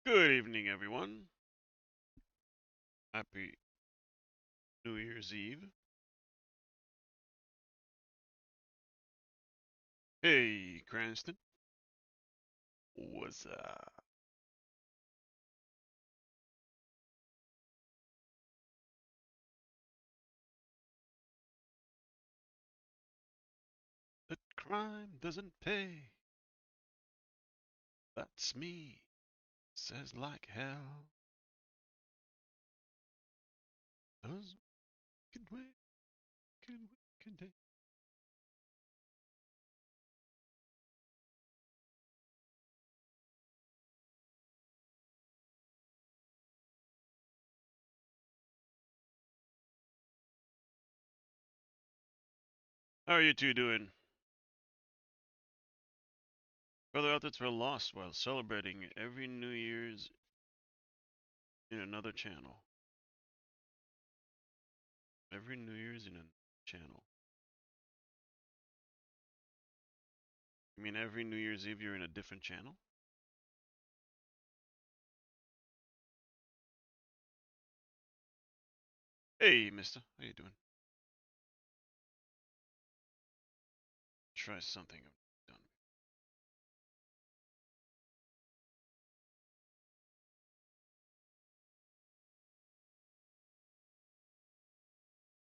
Good evening, everyone. Happy New Year's Eve. Hey, Cranston. What's up? That crime doesn't pay. That's me. Says like hell. Does wicked way, wicked day. How are you two doing? Brother outfits were lost while celebrating every New Year's in another channel. Every New Year's in a channel. You mean every New Year's Eve you're in a different channel? Hey, mister. How you doing? Try something I've done.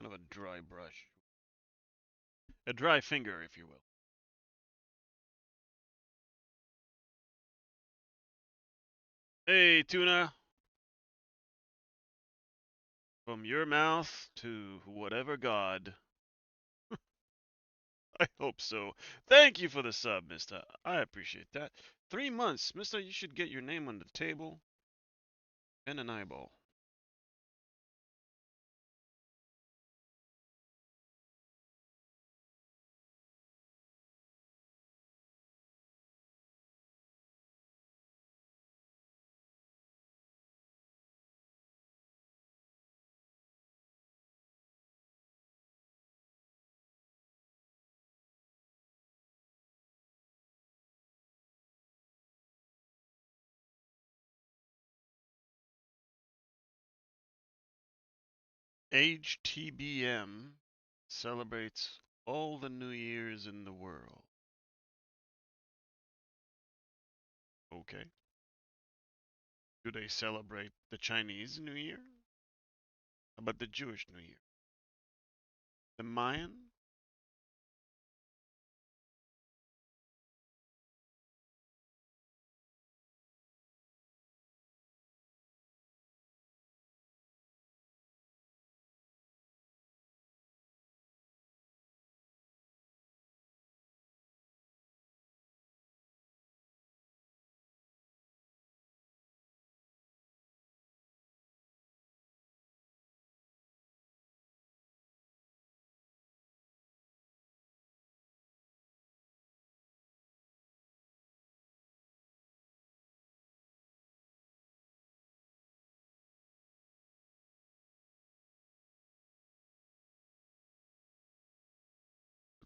Kind of a dry brush. A dry finger, if you will. Hey, Tuna. From your mouth to whatever god. I hope so. Thank you for the sub, mister. I appreciate that. 3 months. Mister, you should get your name on the table and an eyeball. HTBM celebrates all the New Years in the world. Okay. Do they celebrate the Chinese New Year? How about the Jewish New Year? The Mayan?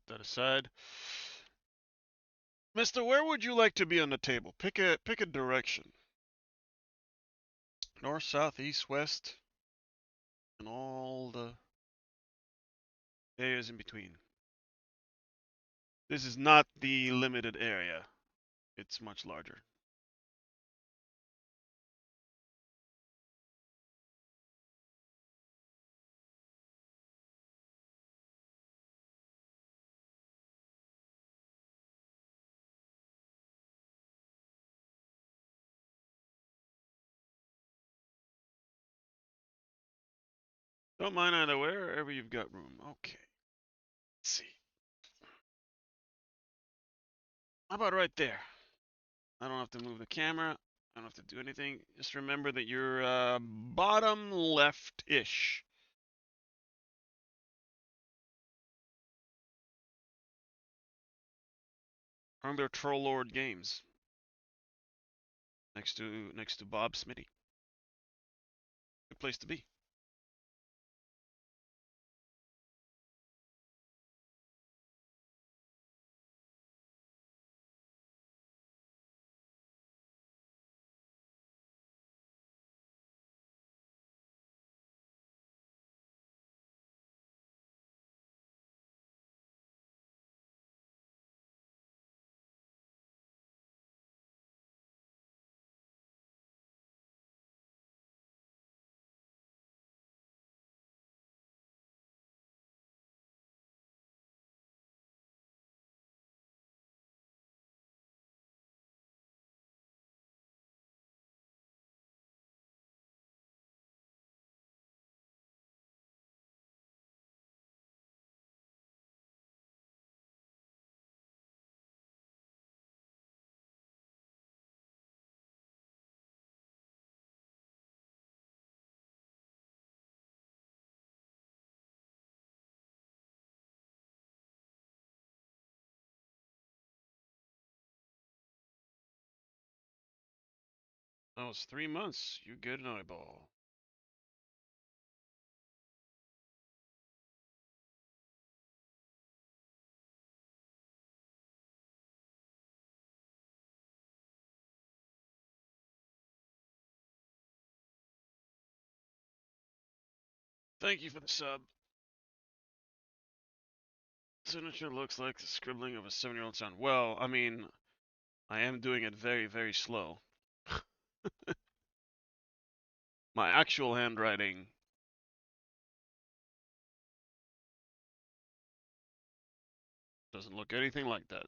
Put that aside. Mister, where would you like to be on the table? Pick a direction. North, south, east, west, and all the areas in between. This is not the limited area. It's much larger. Don't mind either way, wherever you've got room. Okay. Let's see. How about right there? I don't have to move the camera. I don't have to do anything. Just remember that you're bottom left-ish. Under Troll Lord Games. Next to Bob Smitty. Good place to be. That was 3 months. You get an eyeball. Thank you for the sub. Signature looks like the scribbling of a 7-year-old son. Well, I mean, I am doing it very, very slow. My actual handwriting doesn't look anything like that.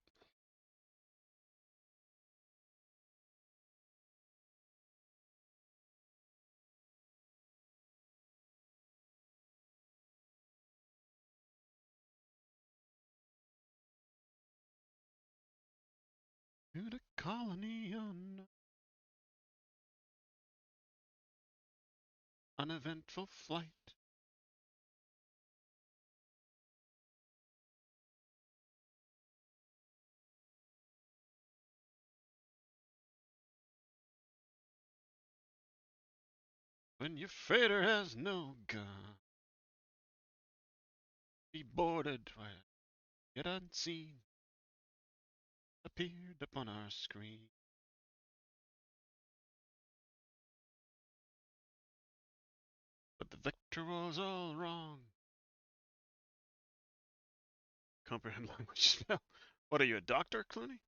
To the colony on uneventful flight. When your freighter has no gun, be boarded while yet unseen, appeared upon our screen. But the vector was all wrong. Comprehend language spell. What are you, a doctor, Clooney?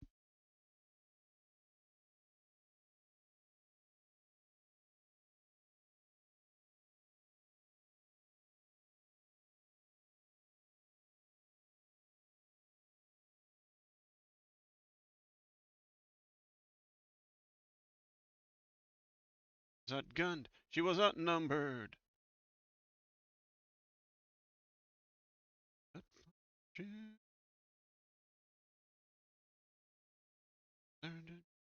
Was outgunned. She was outnumbered.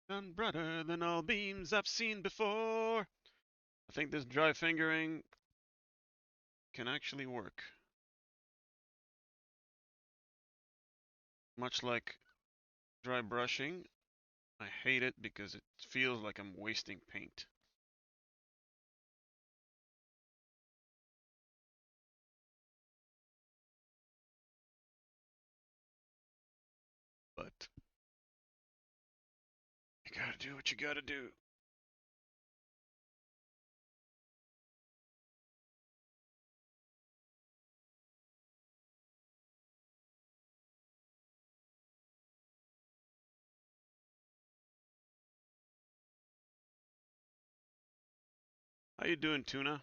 None brighter than all beams I've seen before. I think this dry fingering can actually work. Much like dry brushing, I hate it because it feels like I'm wasting paint. But you gotta do what you gotta do. How you doing, Tuna?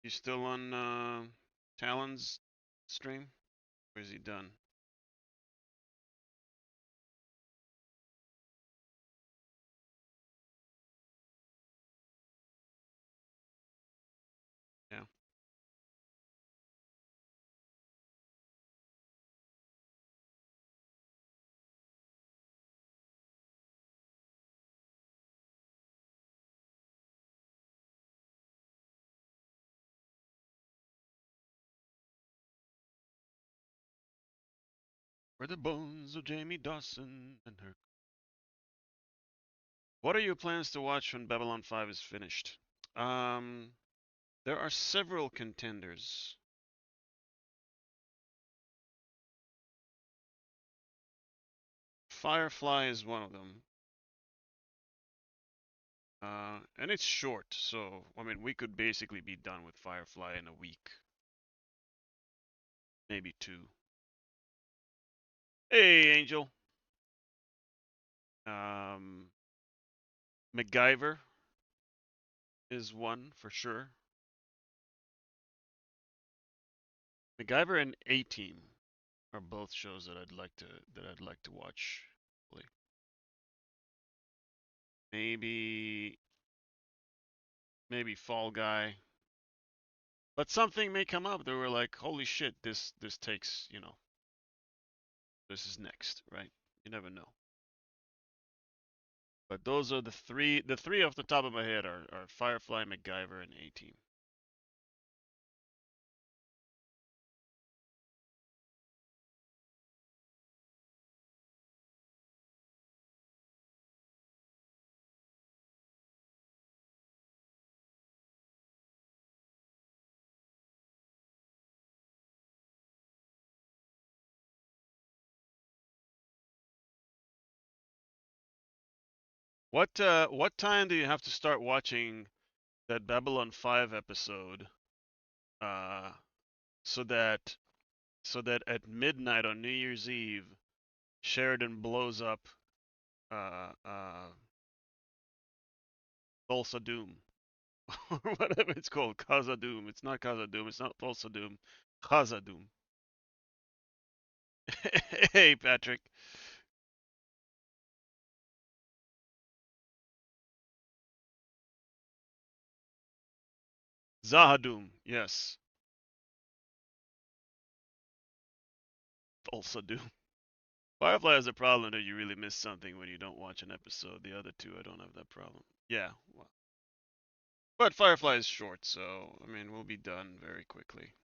You still on Talon's stream? Or is he done? Yeah. Where the bones of Jamie Dawson and her. What are your plans to watch when Babylon 5 is finished? Um, there are several contenders. Firefly is one of them. And it's short, so I mean, we could basically be done with Firefly in a week, maybe two. Hey, Angel. Um, MacGyver is one for sure. MacGyver and A Team are both shows that I'd like to watch. Maybe maybe Fall Guy, but something may come up that we're like, holy shit, this takes, this is next, right? You never know. But those are the three. The three off the top of my head are Firefly, MacGyver, and A Team. What time do you have to start watching that Babylon 5 episode uh so that at midnight on New Year's Eve Sheridan blows up uh uh Tulsa Doom or whatever it's called, Casa Doom. It's not Casa Doom, it's not Tulsa Doom. Casa Doom. Hey Patrick. Zahadum, yes. Tulsa Doom. Firefly has a problem that you really miss something when you don't watch an episode. The other two, I don't have that problem. Yeah, well, but Firefly is short, so I mean, we'll be done very quickly.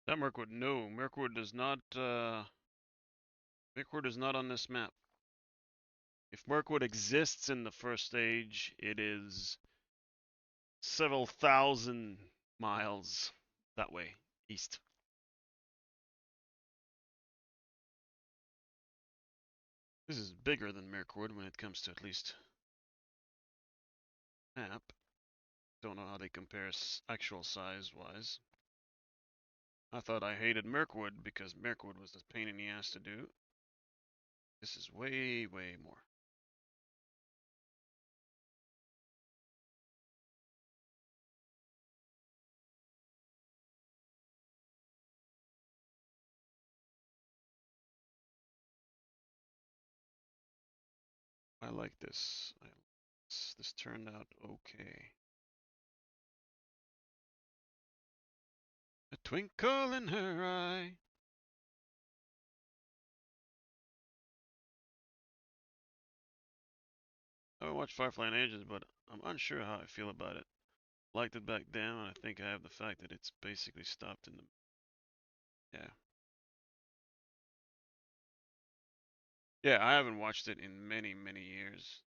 That Mirkwood, no, Mirkwood is not on this map. If Mirkwood exists in the first stage, it is several thousand miles that way, east. This is bigger than Mirkwood when it comes to at least map. Don't know how they compare actual size-wise. I thought I hated Mirkwood because Mirkwood was a pain in the ass to do. This is way, way more. I like this. This turned out okay. A twinkle in her eye. I haven't watched Firefly in ages, but I'm unsure how I feel about it. Liked it back then, and I think I have the fact that it's basically stopped in the. Yeah. Yeah, I haven't watched it in many, many years.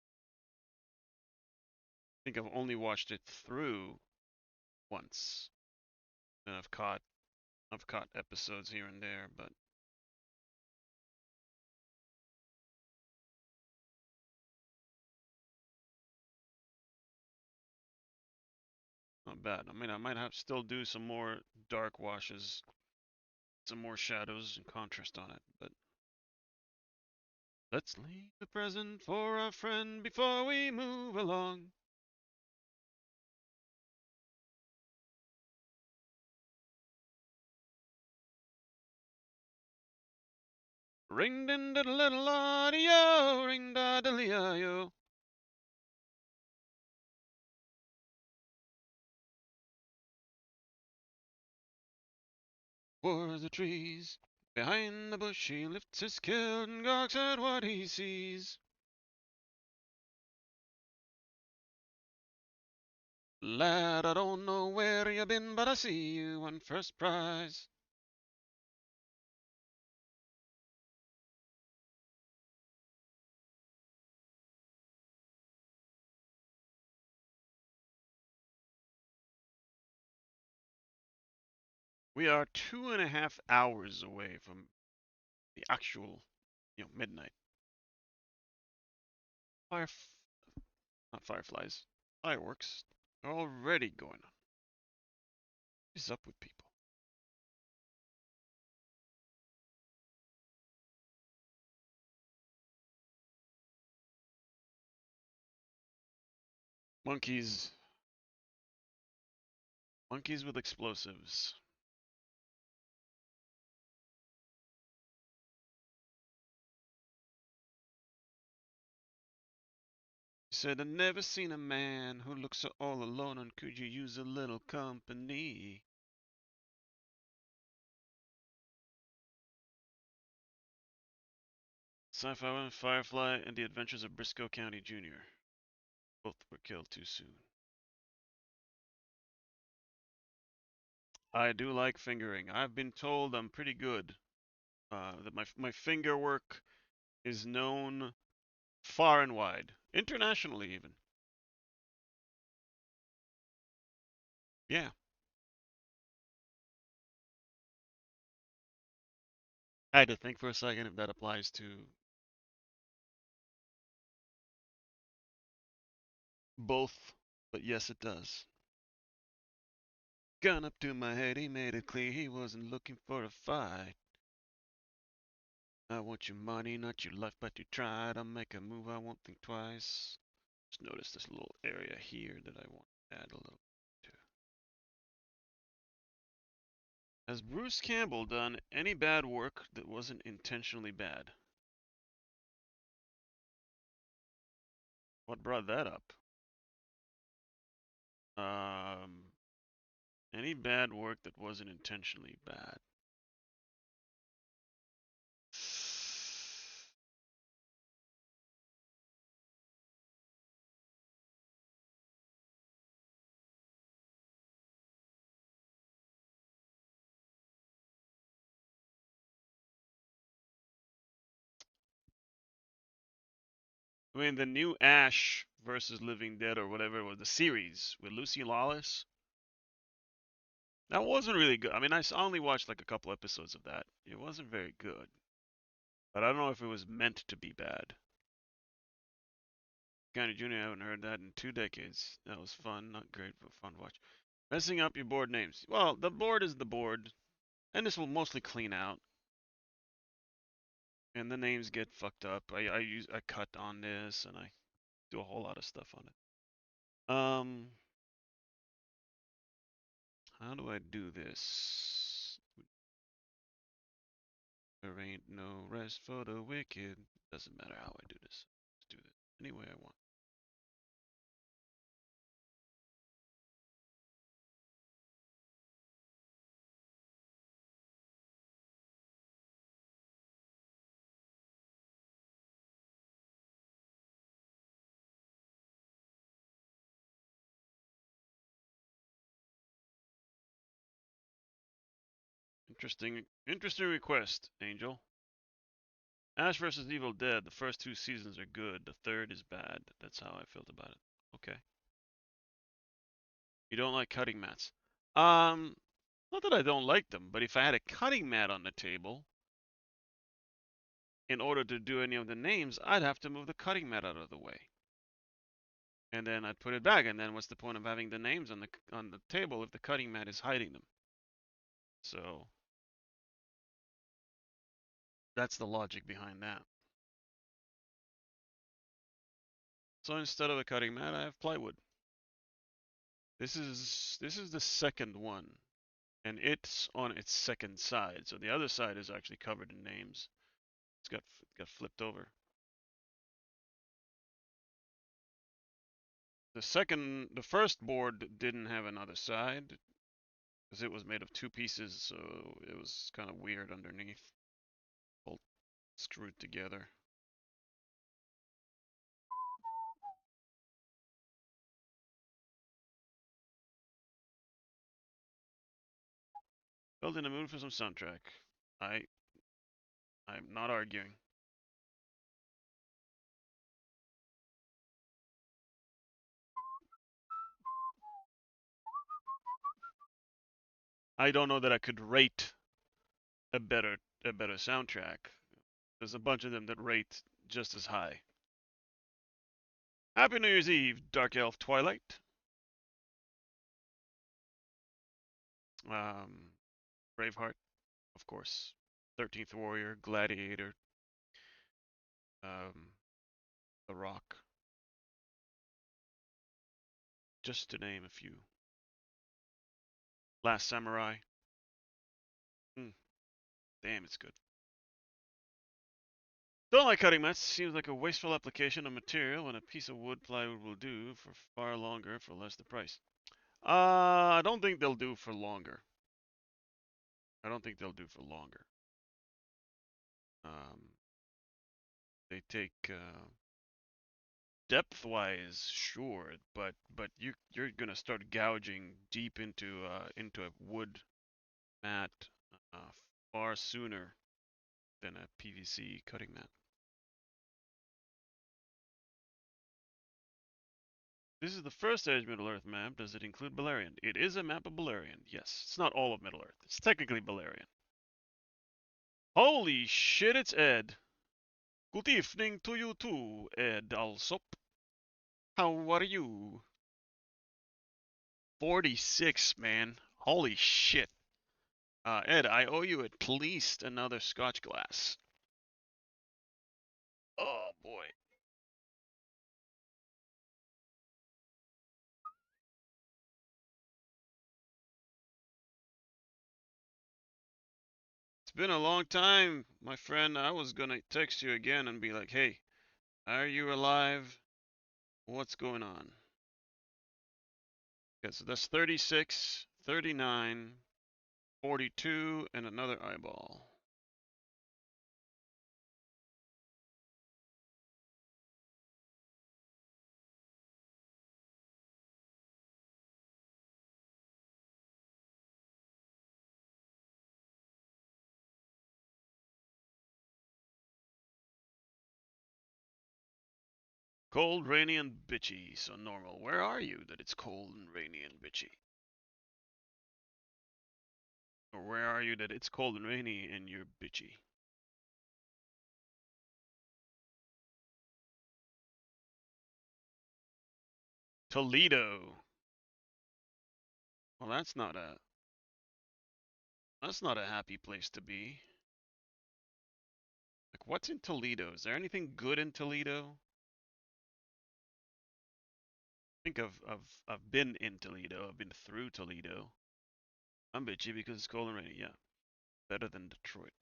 I think I've only watched it through once. And I've caught episodes here and there, but not bad. I mean, I might have still do some more dark washes, some more shadows and contrast on it, but let's leave the present for our friend before we move along. Ring din da little audio, ring da da yo. For the trees, behind the bush he lifts his kilt and gawks at what he sees. Lad, I don't know where you been, but I see you won first prize. We are 2.5 hours away from the actual, midnight. Fire, not fireflies, fireworks are already going on. What is up with people? Monkeys, monkeys with explosives. He said, I've never seen a man who looks so all alone, and could you use a little company? Sci-fi and Firefly and the Adventures of Briscoe County Jr. Both were killed too soon. I do like fingering. I've been told I'm pretty good. That my finger work is known far and wide, internationally even. Yeah, I had to think for a second if that applies to both, but yes, it does. Gun up to my head, he made it clear he wasn't looking for a fight. I want your money, not your life, but you tried. I'll make a move, I won't think twice. Just notice this little area here that I want to add a little to. Has Bruce Campbell done any bad work that wasn't intentionally bad? What brought that up? Um, any bad work that wasn't intentionally bad? I mean, the new Ash versus Living Dead or whatever it was, the series with Lucy Lawless, that wasn't really good. I mean, only watched like a couple episodes of that. It wasn't very good. But I don't know if it was meant to be bad. County Jr., I haven't heard that in 2 decades. That was fun. Not great, but fun to watch. Messing up your board names. Well, the board is the board. And this will mostly clean out. And the names get fucked up. I cut on this and I do a whole lot of stuff on it. How do I do this? There ain't no rest for the wicked. Doesn't matter how I do this. Just do this any way I want. Interesting request, Angel. Ash vs. Evil Dead. The first 2 seasons are good. The third is bad. That's how I felt about it. Okay. You don't like cutting mats. Um, Not that I don't like them, but if I had a cutting mat on the table, in order to do any of the names, I'd have to move the cutting mat out of the way. And then I'd put it back, and then what's the point of having the names on the table if the cutting mat is hiding them? So that's the logic behind that. So instead of a cutting mat, I have plywood. This is the second one, and it's on its second side. So the other side is actually covered in names. Got flipped over. The first board didn't have another side because it was made of 2 pieces, so it was kind of weird underneath, all screwed together. Felt in the mood for some soundtrack. I I'm not arguing. I don't know that I could rate a better soundtrack. There's a bunch of them that rate just as high. Happy New Year's Eve, Dark Elf Twilight. Um, Braveheart, of course. 13th Warrior, Gladiator, um, The Rock, just to name a few. Last Samurai. Mm, damn, it's good. Don't like cutting mats. Seems like a wasteful application of material when a piece of wood plywood will do for far longer for less the price. I don't think they'll do for longer. I don't think they'll do for longer. Um, they take depth-wise, sure, but you're gonna start gouging deep into a wood mat uh, far sooner than a PVC cutting mat. This is the first Edge Middle Earth map. Does it include Beleriand? It is a map of Beleriand. Yes, it's not all of Middle Earth. It's technically Beleriand. Holy shit! It's Ed. Good evening to you too, Ed Alsop. How are you? 46, man. Holy shit. Ed, I owe you at least another scotch glass. Oh boy. It's been a long time, my friend. I was gonna text you again and be like, hey, are you alive? What's going on? Okay, so that's 36, 39, 42, and another eyeball. Cold, rainy, and bitchy. So normal. Where are you that it's cold and rainy and bitchy? Or where are you that it's cold and rainy and you're bitchy? Toledo. Well, that's not a happy place to be. Like, what's in Toledo? Is there anything good in Toledo? Think I've been in Toledo. I've been through Toledo. I'm bitchy because it's cold and rainy. Yeah, better than Detroit,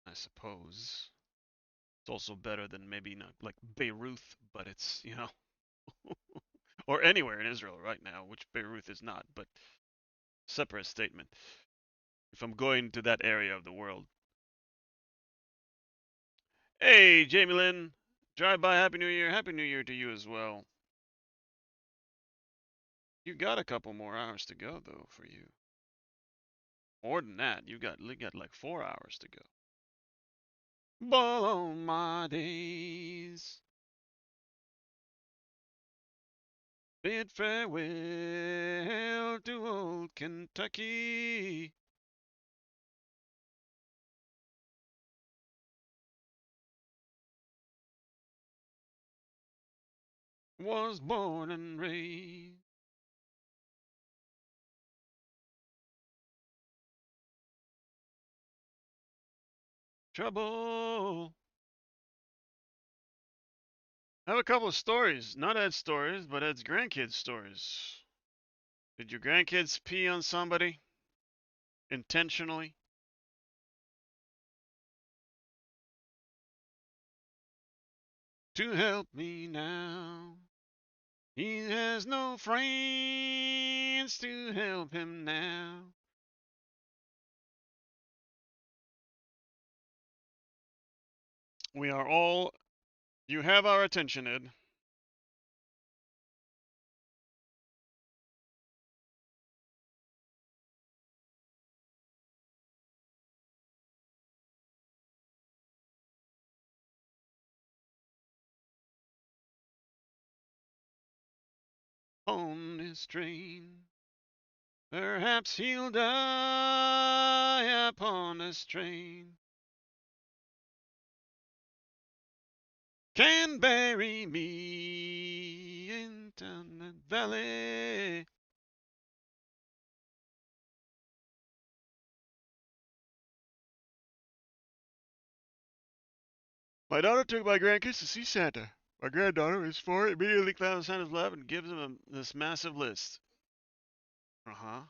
I suppose. It's also better than maybe not like Beirut, but it's or anywhere in Israel right now, which Beirut is not. But separate statement. If I'm going to that area of the world. Hey, Jamie Lynn, drive by. Happy New Year. Happy New Year to you as well. You got a couple more hours to go though for you. More than that, you got like 4 hours to go. Below my days, bid farewell to old Kentucky. Was born and raised. Trouble. I have a couple of stories. Not Ed's stories, but Ed's grandkids' stories. Did your grandkids pee on somebody intentionally? To help me now. He has no friends to help him now. We are all. You have our attention, Ed. on this train. Perhaps he'll die upon this train. Can bury me in the valley. My daughter took my grandkids to see Santa. My granddaughter is 4, immediately climbs Santa's lap and gives him this massive list. Uh-huh.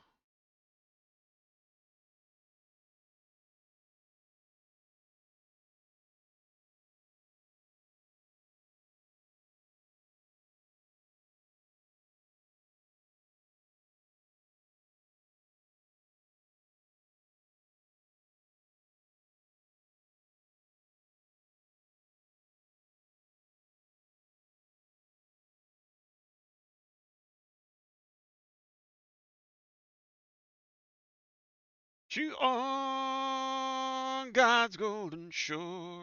She on God's golden shore.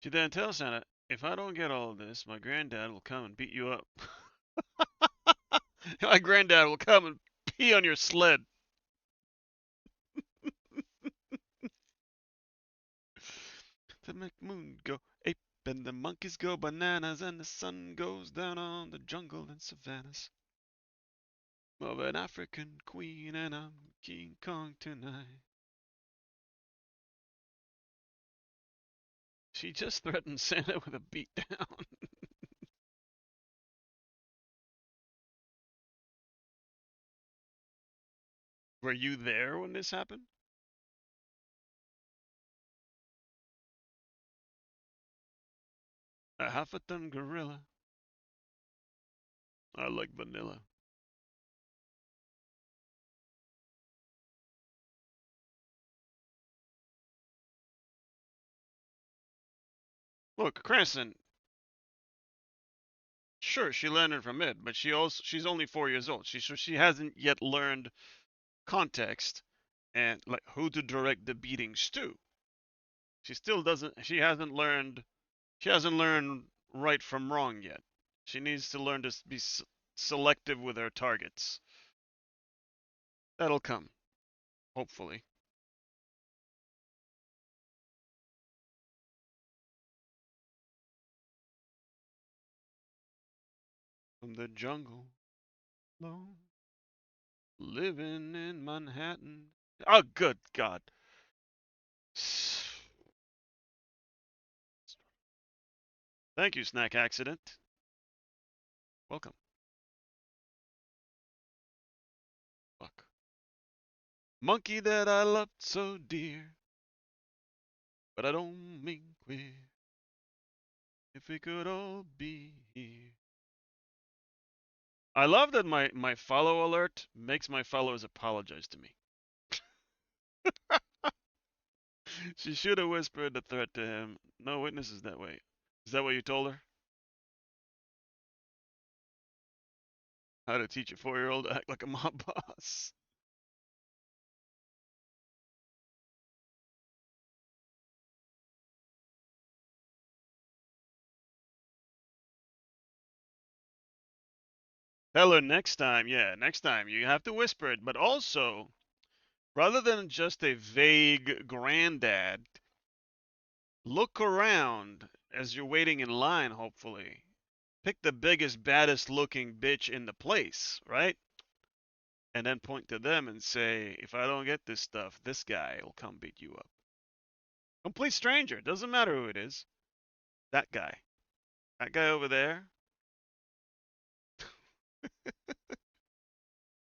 She then tells Santa, if I don't get all of this, my granddad will come and beat you up. My granddad will come and pee on your sled. The moon go ape and the monkeys go bananas and the sun goes down on the jungle and savannas. Of an African queen and I'm King Kong tonight. She just threatened Santa with a beatdown. Were you there when this happened? A half a ton gorilla. I like vanilla. Look, Cranston, sure she learned it from it, but she's only 4 years old. She hasn't yet learned context and like who to direct the beatings to. She hasn't learned right from wrong yet. She needs to learn to be selective with her targets. That'll come, hopefully. From the jungle, alone, living in Manhattan. Oh, good God. Thank you, Snack Accident. Welcome. Fuck. Monkey that I loved so dear, but I don't mean queer. If we could all be here. I love that my follow alert makes my followers apologize to me. She should have whispered the threat to him. No witnesses that way. Is that what you told her? How to teach a 4-year-old to act like a mob boss. Tell her next time, yeah, next time you have to whisper it, but also, rather than just a vague granddad, look around as you're waiting in line, hopefully. Pick the biggest, baddest looking bitch in the place, right? And then point to them and say, if I don't get this stuff, this guy will come beat you up. Complete stranger, doesn't matter who it is. That guy. That guy over there.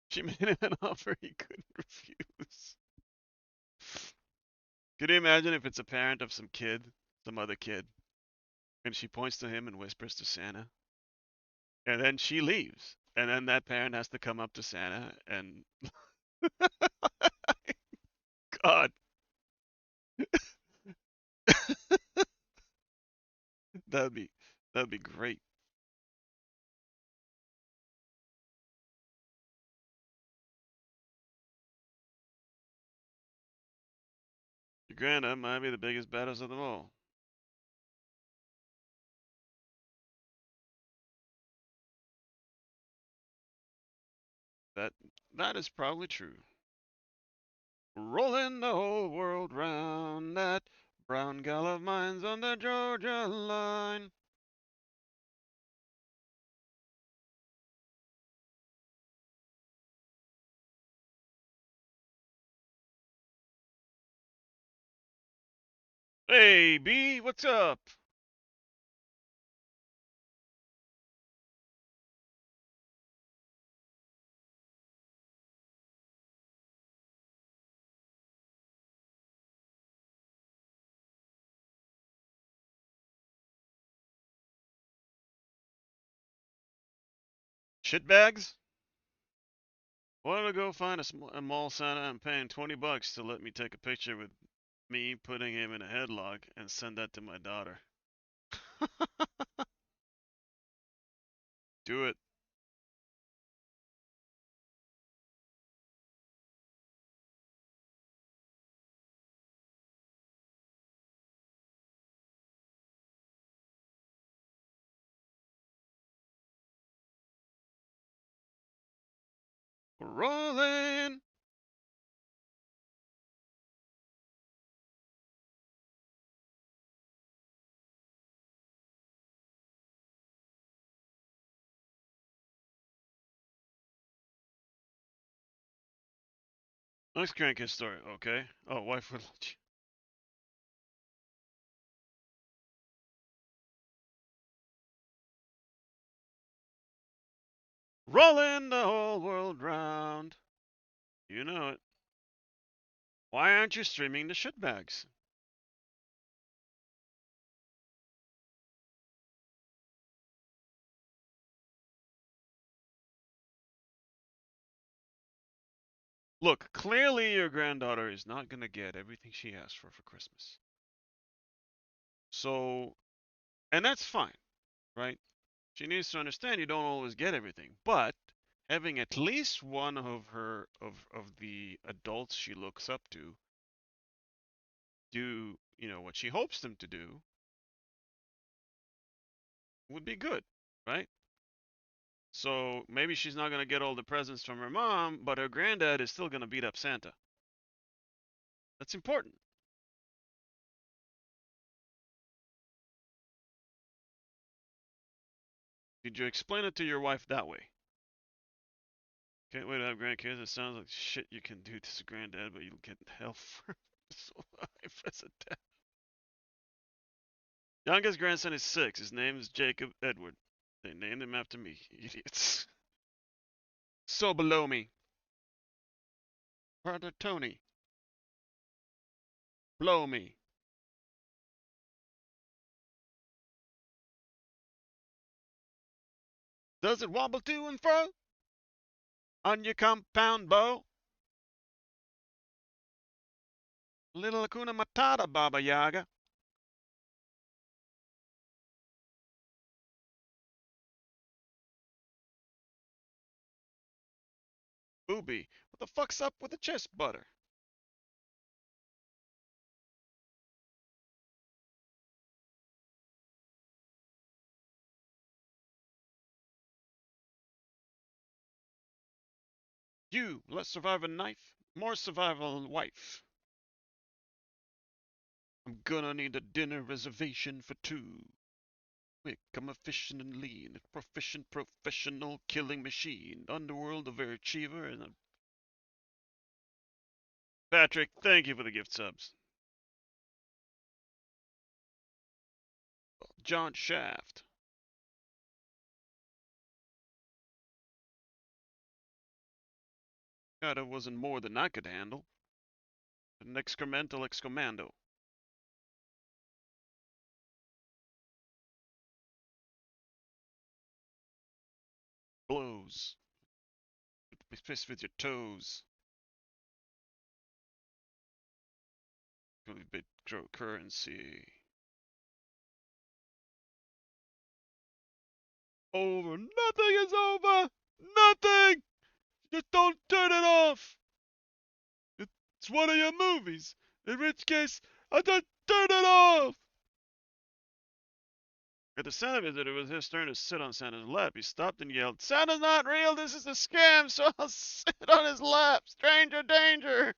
She made him an offer he couldn't refuse. Could you imagine if it's a parent of some kid, some other kid, and she points to him and whispers to Santa, and then she leaves, and then that parent has to come up to Santa and God, that'd be that'd be great. Your granddad might be the biggest, baddest of them all. That that is probably true. Rolling the whole world round, that brown gal of mine's on the Georgia line. Hey, B, what's up? Shitbags? Why don't I go find a mall Santa and paying $20 to let me take a picture with me putting him in a headlock and send that to my daughter? Do it. Rolling. Next grandkid story, okay? Oh, wife would let you. Rolling the whole world round. You know it. Why aren't you streaming the shitbags? Look, clearly your granddaughter is not gonna get everything she asked for Christmas. So, and that's fine, right? She needs to understand you don't always get everything, but having at least one of the adults she looks up to do, what she hopes them to do would be good, right? So maybe she's not gonna get all the presents from her mom, but her granddad is still gonna beat up Santa. That's important. Did you explain it to your wife that way? Can't wait to have grandkids. It sounds like shit you can do to his granddad, but you'll get hell for his life as a dad. Youngest grandson is 6. His name is Jacob Edward. They named him after me, idiots. So below me. Brother Tony, blow me. Does it wobble to and fro on your compound bow? Little Hakuna Matata, Baba Yaga. Booby, what the fuck's up with the chest butter? You, less survivor knife, more survival wife. I'm gonna need a dinner reservation for 2. Quick, I'm efficient and lean, proficient professional killing machine, underworld overachiever, and a... Patrick, thank you for the gift subs. John Shaft. God, it wasn't more than I could handle. An excremental excomando. Blows. Be pissed with your toes. Gonna be bit currency. Over. Nothing is over. Nothing. Just don't turn it off. It's one of your movies. In which case, I don't turn it off. At the Santa visit, it was his turn to sit on Santa's lap. He stopped and yelled, "Santa's not real! This is a scam, so I'll sit on his lap! Stranger danger!"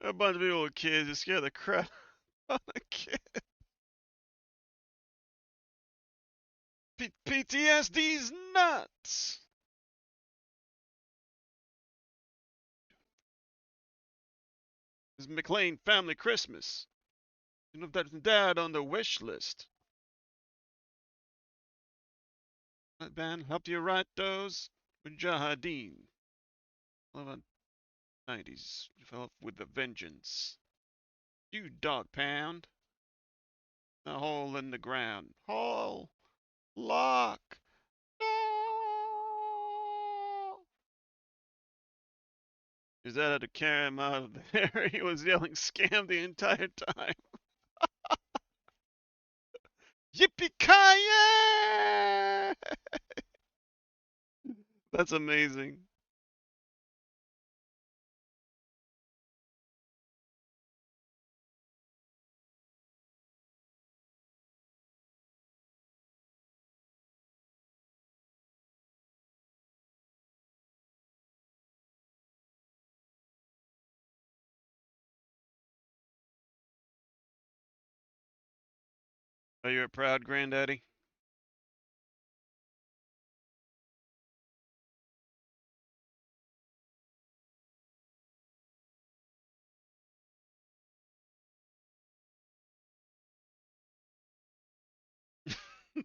A bunch of people with kids just scare the crap out of the kid. PTSD's nuts! It's McLean family Christmas. You know, that's dad on the wish list. That band helped you write those with Jahadeen. 90s. You fell off with a vengeance. You dog pound. A hole in the ground. Hole. Lock. No! His dad had to carry him out of there. He was yelling scam the entire time. Yippee-ki-yay! That's amazing. Are you a proud granddaddy?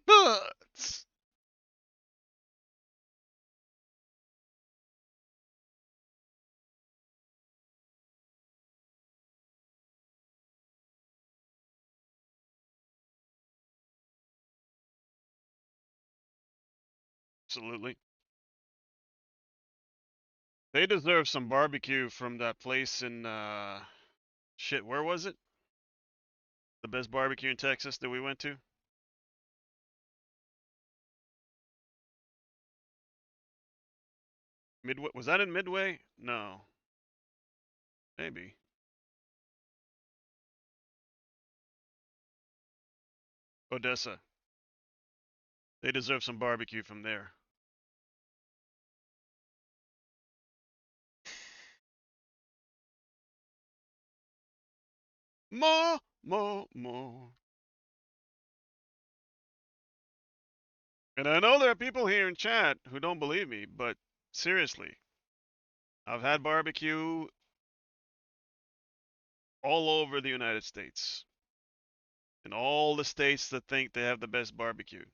Nuts! Absolutely. They deserve some barbecue from that place in shit, where was it? The best barbecue in Texas that we went to? Midway, was that in Midway? No. Maybe. Odessa. They deserve some barbecue from there. More, more, more. And I know there are people here in chat who don't believe me, but seriously, I've had barbecue all over the United States, in all the states that think they have the best barbecue.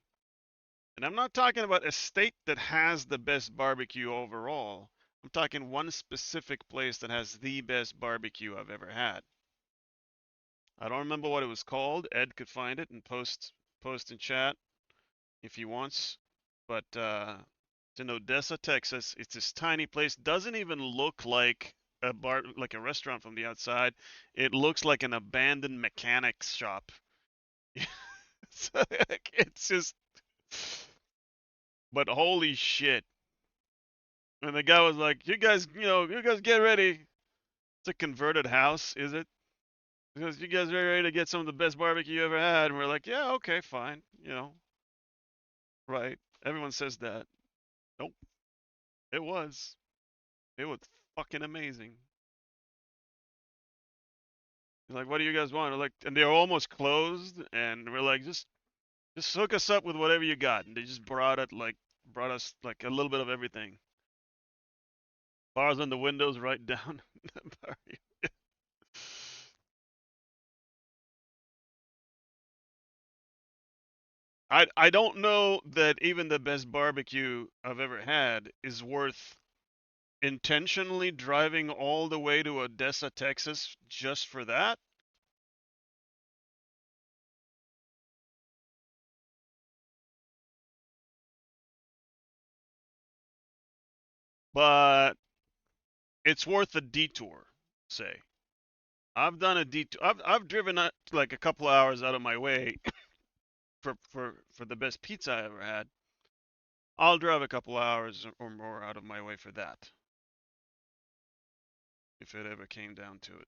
And I'm not talking about a state that has the best barbecue overall. I'm talking one specific place that has the best barbecue I've ever had. I don't remember what it was called. Ed could find it and post in chat if he wants. But it's in Odessa, Texas. It's this tiny place. Doesn't even look like a bar, like a restaurant from the outside. It looks like an abandoned mechanics shop. It's just, but holy shit. And the guy was like, "You guys, you guys get ready." It's a converted house, is it? Because you guys are ready to get some of the best barbecue you ever had. And we're like, "Yeah, okay, fine." Right. Everyone says that. Nope. It was. It was fucking amazing. He's like, "What do you guys want?" We're like, and they're almost closed, and we're like, just hook us up with whatever you got. And they just brought us like a little bit of everything. Bars on the windows right down the bar. I don't know that even the best barbecue I've ever had is worth intentionally driving all the way to Odessa, Texas just for that. but it's worth a detour. Say, I've done a detour. I've driven like a couple of hours out of my way for the best pizza I ever had. I'll drive a couple of hours or more out of my way for that if it ever came down to it.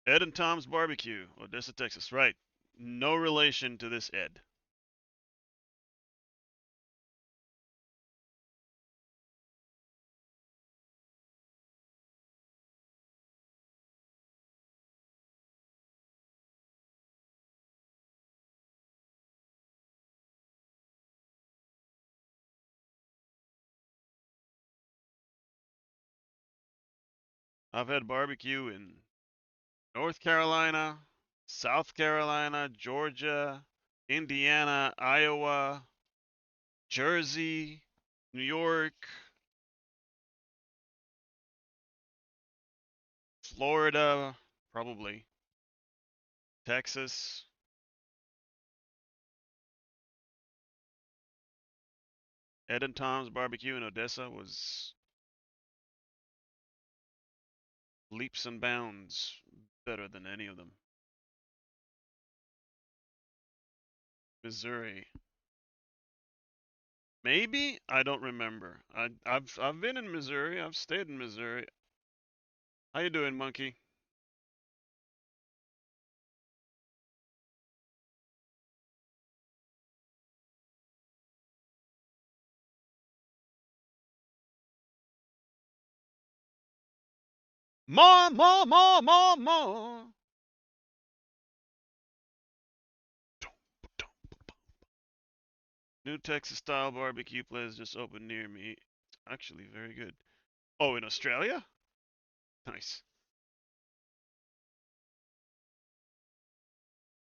Ed and Tom's Barbecue, Odessa, Texas. Right. No relation to this Ed. I've had barbecue in North Carolina, South Carolina, Georgia, Indiana, Iowa, Jersey, New York, Florida, probably, Texas. Ed and Tom's Barbecue in Odessa was leaps and bounds better than any of them. Missouri. Maybe I don't remember. I've been in Missouri. I've stayed in Missouri. How you doing, monkey? More, more, more, more, more. New Texas style barbecue place just opened near me. It's actually very good. Oh, in Australia? Nice.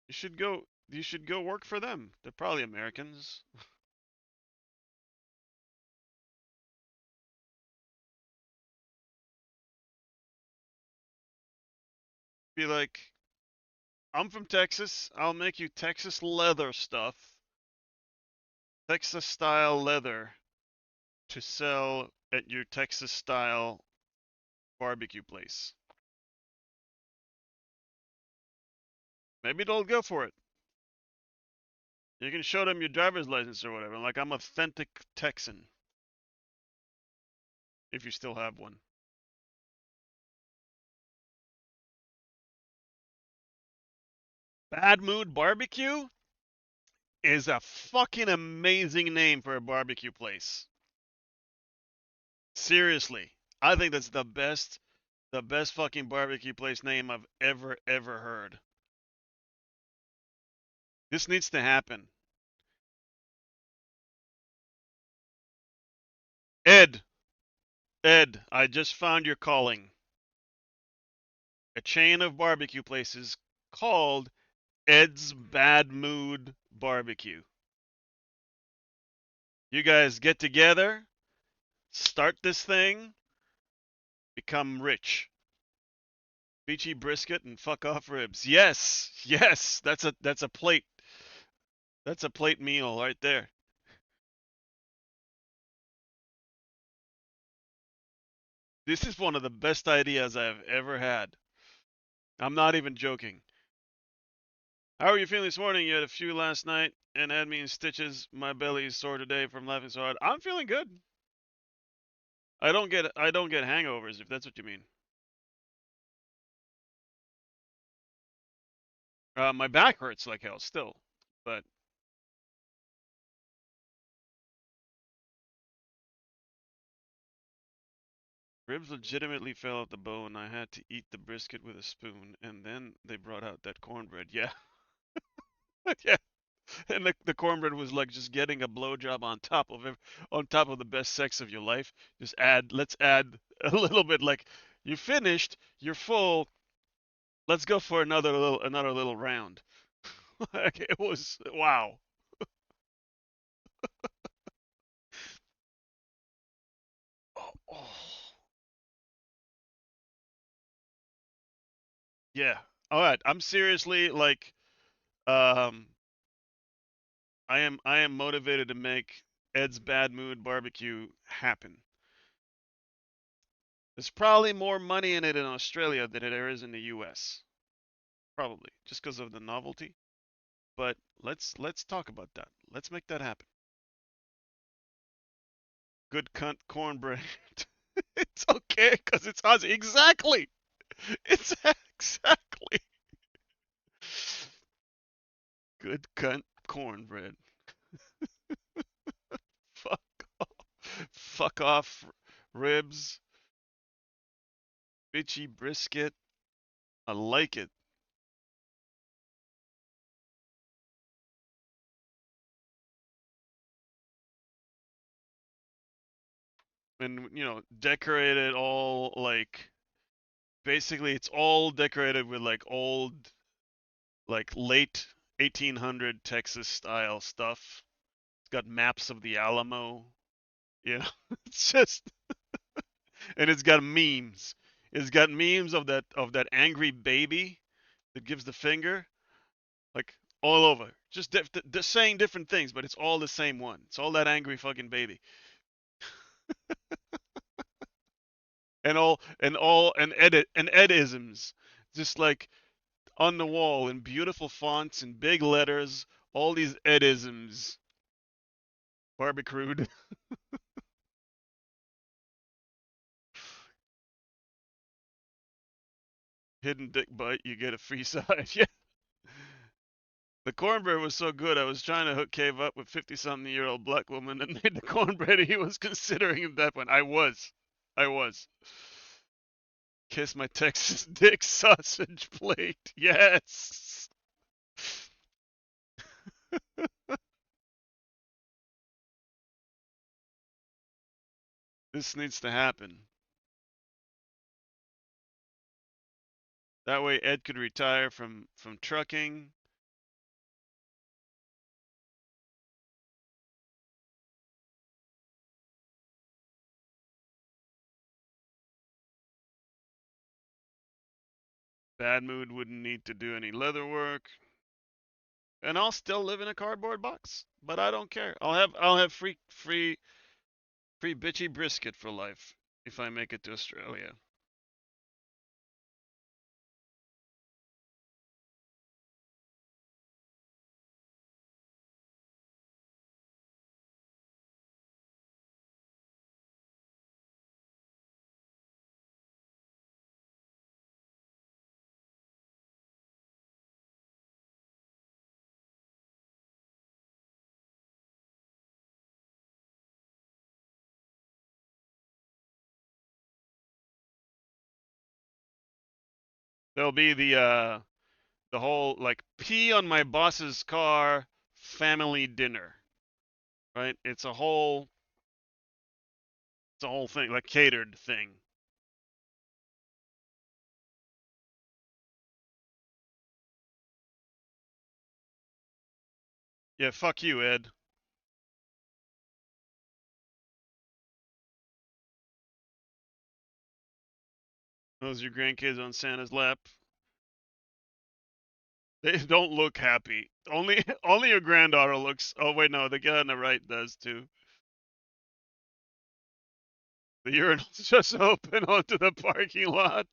You should go work for them. They're probably Americans. Be like, I'm from Texas. I'll make you Texas leather stuff, Texas style leather to sell at your Texas style barbecue place. Maybe they'll go for it. You can show them your driver's license or whatever. Like, I'm authentic Texan, if you still have one. Bad Mood Barbecue is a fucking amazing name for a barbecue place. Seriously. I think that's the best fucking barbecue place name I've ever heard. This needs to happen. Ed, Ed, I just found your calling. A chain of barbecue places called Ed's Bad Mood Barbecue. You guys get together, start this thing, become rich. Beachy brisket and fuck off ribs. Yes, yes, that's a plate. That's a plate meal right there. This is one of the best ideas I've ever had. I'm not even joking. How are you feeling this morning? You had a few last night and had me in stitches. My belly is sore today from laughing so hard. I'm feeling good. I don't get hangovers if that's what you mean. My back hurts like hell still, but ribs legitimately fell out the bone. I had to eat the brisket with a spoon, and then they brought out that cornbread. Yeah, yeah. And the cornbread was like just getting a blowjob on top of it, on top of the best sex of your life. Let's add a little bit. Like, you finished, you're full. Let's go for another little round. Like, it was wow. Oh, oh. Yeah. All right. I'm seriously like, um, I am motivated to make Ed's Bad Mood Barbecue happen. There's probably more money in it in Australia than there is in the US. Probably, just because of the novelty. But let's talk about that. Let's make that happen. Good cunt cornbread. It's okay because it's Aussie. Exactly. It's exactly good cunt cornbread. Fuck off. Fuck off ribs. Bitchy brisket. I like it. And decorated all like basically it's all decorated with like old like late 1800 Texas style stuff. It's got maps of the Alamo. You know, it's just and it's got memes. It's got memes of that angry baby that gives the finger like all over. Just saying different things, but it's all the same one. It's all that angry fucking baby. And edisms. Just like on the wall in beautiful fonts and big letters, all these edisms. Barbecued. Hidden dick bite, you get a free side. Yeah. The cornbread was so good, I was trying to hook Cave up with 50-something-year-old black woman that made the cornbread. He was considering him that one. I was. I was. Kiss my Texas dick sausage plate. Yes. This needs to happen. That way Ed could retire from trucking. Bad Mood wouldn't need to do any leather work. And I'll still live in a cardboard box, but I don't care. I'll have free bitchy brisket for life if I make it to Australia. There'll be the whole like pee on my boss's car family dinner, right? It's a whole thing, like catered thing. Yeah, fuck you, Ed. Those are your grandkids on Santa's lap. They don't look happy. Only your granddaughter looks. Oh wait, no, the guy on the right does too. The urinal's just open onto the parking lot.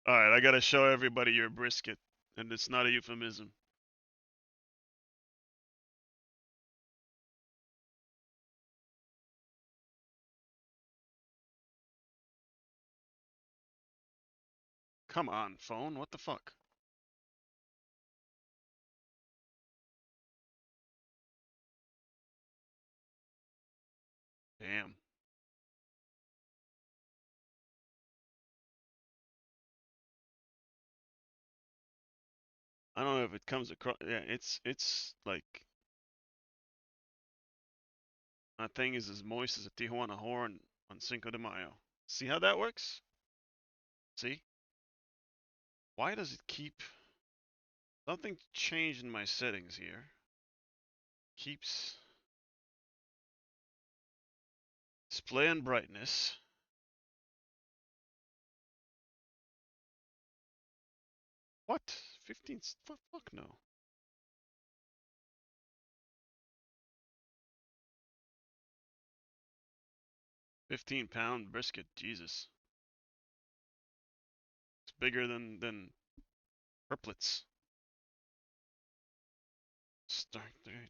All right, I gotta show everybody your brisket, and it's not a euphemism. Come on, phone. What the fuck? Damn. I don't know if it comes across. Yeah, it's like my thing is as moist as a Tijuana horn on Cinco de Mayo. See how that works? See? Why does it keep something changed in my settings here? Keeps display and brightness. What? 15? Fuck no. 15-pound brisket, Jesus. It's bigger than triplets. Start there.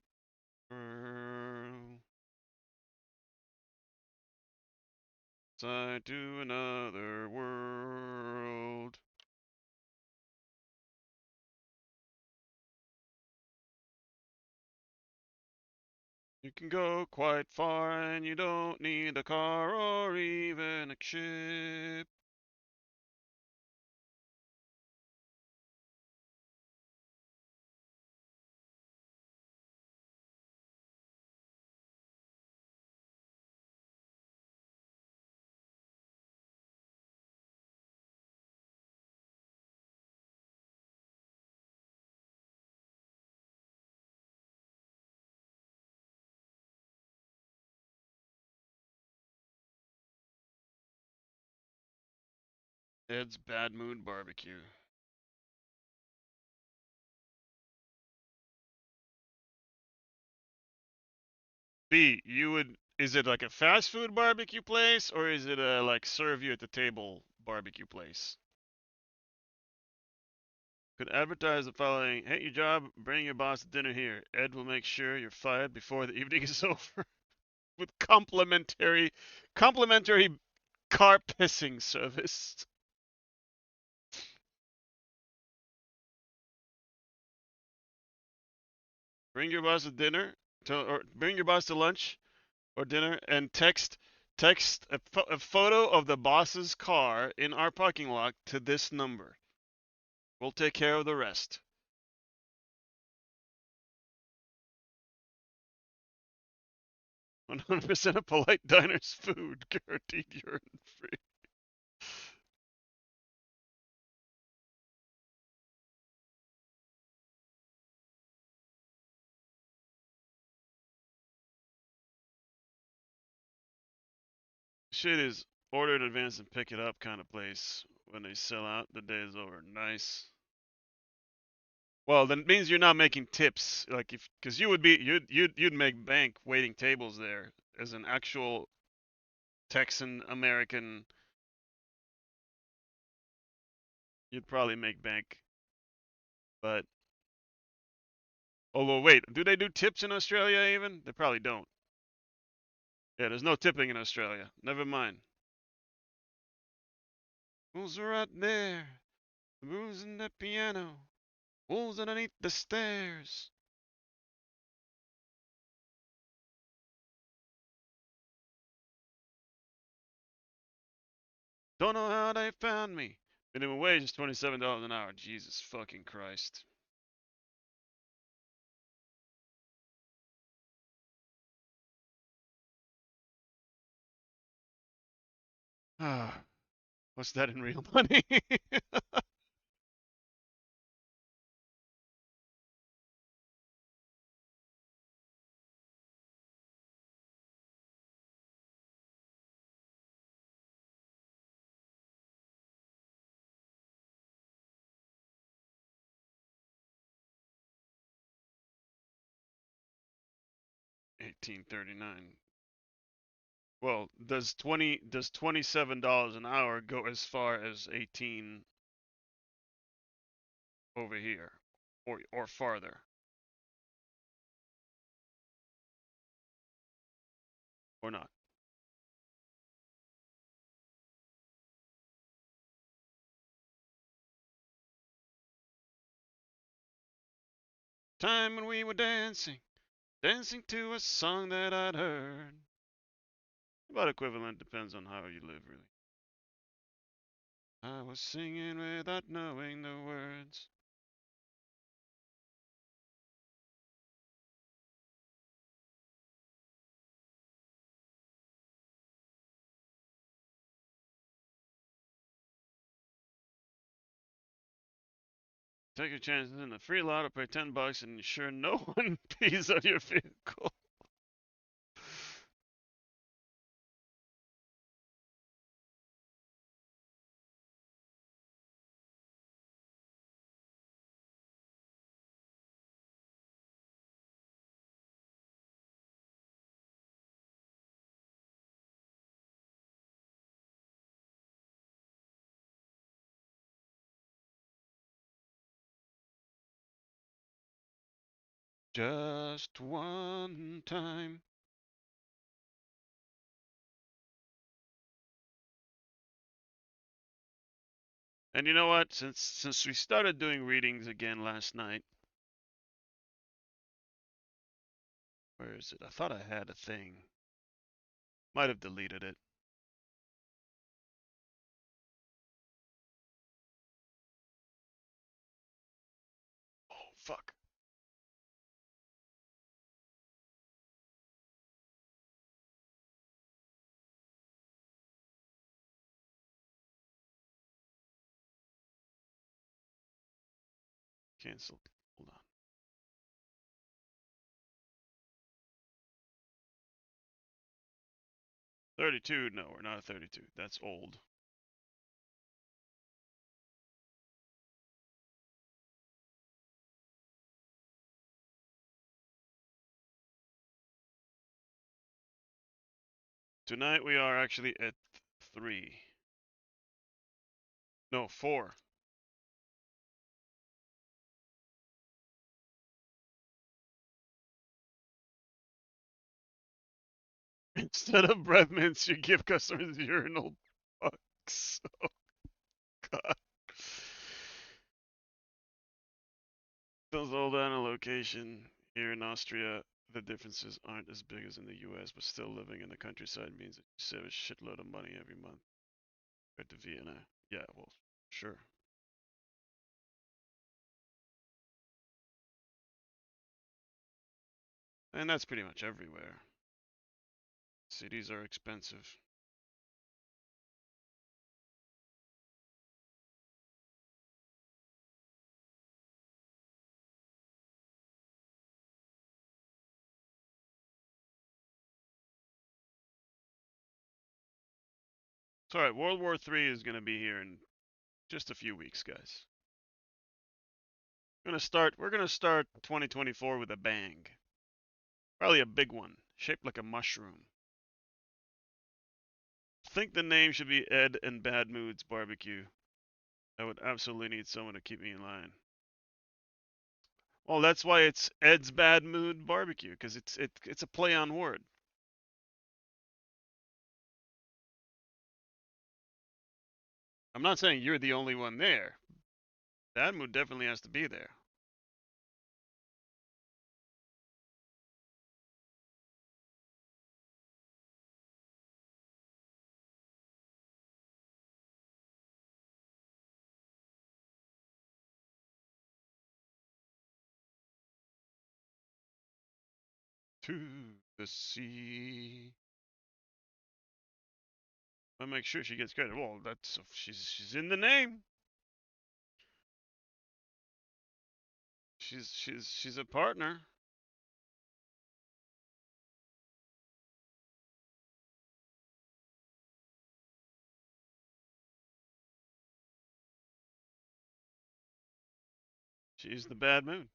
Side to another world. You can go quite far and you don't need a car or even a ship. Ed's Bad Mood Barbecue. B, you would, is it like a fast food barbecue place or is it a like serve you at the table barbecue place? Could advertise the following: hate your job, bring your boss to dinner here. Ed will make sure you're fired before the evening is over with complimentary car pissing service. Bring your boss to dinner, or bring your boss to lunch or dinner, and text a photo of the boss's car in our parking lot to this number. We'll take care of the rest. 100% of polite diners' food, guaranteed urine free. Shit is order in advance and pick it up kind of place. When they sell out, the day is over. Nice. Well, then it means you're not making tips, like if, because you would be, you'd make bank waiting tables there as an actual Texan American. You'd probably make bank, but although wait, do they do tips in Australia even? They probably don't. Yeah, there's no tipping in Australia. Never mind. Who's right there? Who's in the piano? Who's underneath the stairs? Don't know how they found me. Minimum wage is $27 an hour. Jesus fucking Christ. Ah, what's that in real money? 1839. Well, does $27 an hour go as far as 18 over here, or farther, or not? Time when we were dancing, dancing to a song that I'd heard. About equivalent, depends on how you live, really. I was singing without knowing the words. Take your chances in a free lot or pay $10 and ensure no one pees on your vehicle. Just one time. And you know what? Since we started doing readings again last night, where is it? I thought I had a thing. Might have deleted it. Oh, fuck. Cancelled. Hold on. 32? No, we're not at 32. That's old. Tonight we are actually at 3. No, 4. Instead of breath mints, you give customers urinal bucks. Oh, God. Those hold on a location here in Austria. The differences aren't as big as in the US, but still living in the countryside means that you save a shitload of money every month compared to Vienna. Yeah, well, sure. And that's pretty much everywhere. Cities are expensive. It's alright, World War III is going to be here in just a few weeks, guys. We're gonna start 2024 with a bang. Probably a big one, shaped like a mushroom. Think the name should be Ed and Bad Moods Barbecue. I would absolutely need someone to keep me in line. Well, that's why it's Ed's Bad Mood Barbecue, because it's a play on word. I'm not saying you're the only one there. Bad Mood definitely has to be there. To the sea. I make sure she gets credit. Well, that's she's in the name. She's a partner. She's the Bad Mood.